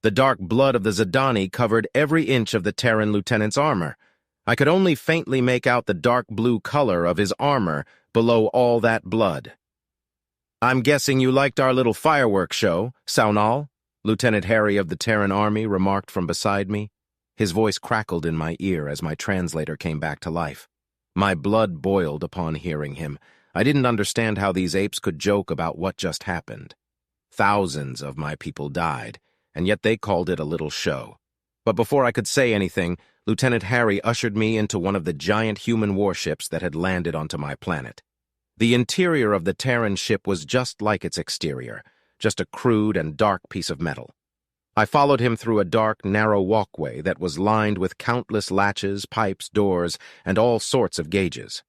The dark blood of the Zadani covered every inch of the Terran lieutenant's armor. I could only faintly make out the dark blue color of his armor below all that blood. "I'm guessing you liked our little fireworks show, Saunal," Lieutenant Harry of the Terran Army remarked from beside me. His voice crackled in my ear as my translator came back to life. My blood boiled upon hearing him. I didn't understand how these apes could joke about what just happened. Thousands of my people died, and yet they called it a little show. But before I could say anything, Lieutenant Harry ushered me into one of the giant human warships that had landed onto my planet. The interior of the Terran ship was just like its exterior, just a crude and dark piece of metal. I followed him through a dark, narrow walkway that was lined with countless latches, pipes, doors, and all sorts of gauges.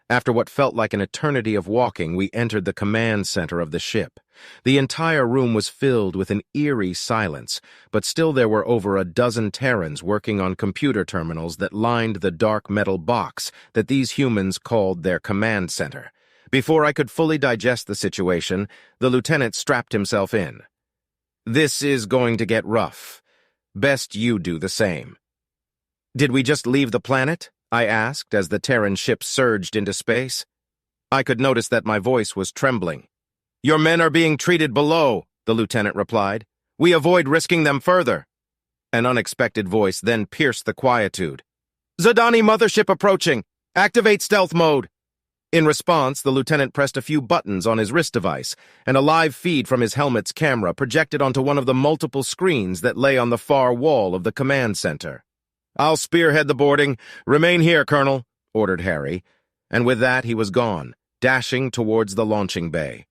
After what felt like an eternity of walking, we entered the command center of the ship. The entire room was filled with an eerie silence, but still there were over a dozen Terrans working on computer terminals that lined the dark metal box that these humans called their command center. Before I could fully digest the situation, the lieutenant strapped himself in. "This is going to get rough. Best you do the same." "Did we just leave the planet?" I asked as the Terran ship surged into space. I could notice that my voice was trembling. "Your men are being treated below," the lieutenant replied. "We avoid risking them further." An unexpected voice then pierced the quietude. "Zadani mothership approaching! Activate stealth mode!" In response, the lieutenant pressed a few buttons on his wrist device, and a live feed from his helmet's camera projected onto one of the multiple screens that lay on the far wall of the command center. "I'll spearhead the boarding. Remain here, Colonel," ordered Harry, and with that he was gone, dashing towards the launching bay.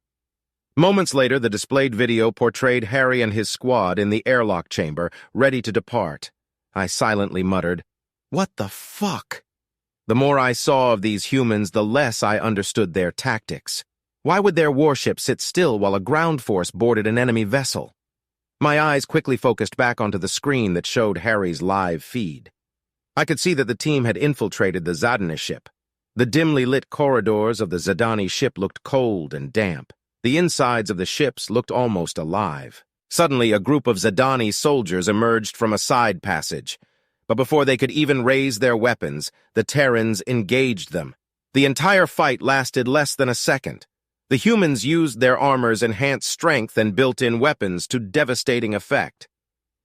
Moments later, the displayed video portrayed Harry and his squad in the airlock chamber, ready to depart. I silently muttered, "What the fuck?" The more I saw of these humans, the less I understood their tactics. Why would their warship sit still while a ground force boarded an enemy vessel? My eyes quickly focused back onto the screen that showed Harry's live feed. I could see that the team had infiltrated the Zadani ship. The dimly lit corridors of the Zadani ship looked cold and damp. The insides of the ships looked almost alive. Suddenly, a group of Zadani soldiers emerged from a side passage. But before they could even raise their weapons, the Terrans engaged them. The entire fight lasted less than a second. The humans used their armor's enhanced strength and built-in weapons to devastating effect.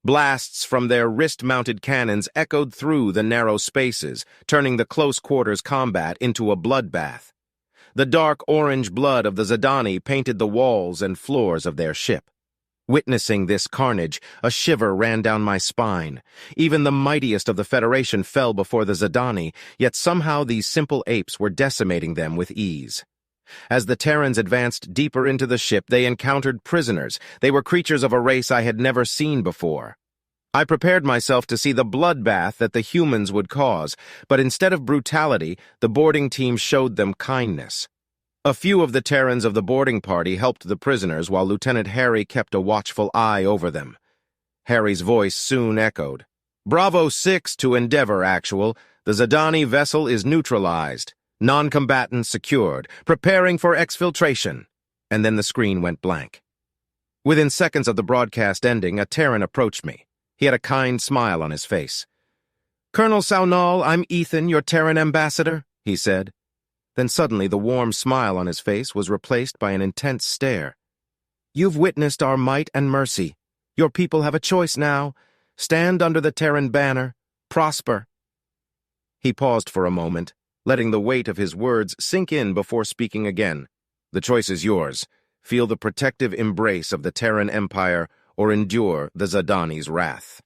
Blasts from their wrist-mounted cannons echoed through the narrow spaces, turning the close-quarters combat into a bloodbath. The dark orange blood of the Zadani painted the walls and floors of their ship. Witnessing this carnage, a shiver ran down my spine. Even the mightiest of the Federation fell before the Zadani, yet somehow these simple apes were decimating them with ease. As the Terrans advanced deeper into the ship, they encountered prisoners. They were creatures of a race I had never seen before. I prepared myself to see the bloodbath that the humans would cause, but instead of brutality, the boarding team showed them kindness. A few of the Terrans of the boarding party helped the prisoners while Lieutenant Harry kept a watchful eye over them. Harry's voice soon echoed. "Bravo 6 to Endeavor, Actual. The Zadani vessel is neutralized. Non-combatants secured. Preparing for exfiltration." And then the screen went blank. Within seconds of the broadcast ending, a Terran approached me. He had a kind smile on his face. "Colonel Saunal, I'm Ethan, your Terran ambassador," he said. Then suddenly the warm smile on his face was replaced by an intense stare. "You've witnessed our might and mercy. Your people have a choice now. Stand under the Terran banner. Prosper." He paused for a moment, letting the weight of his words sink in before speaking again. "The choice is yours. Feel the protective embrace of the Terran Empire or endure the Zadani's wrath."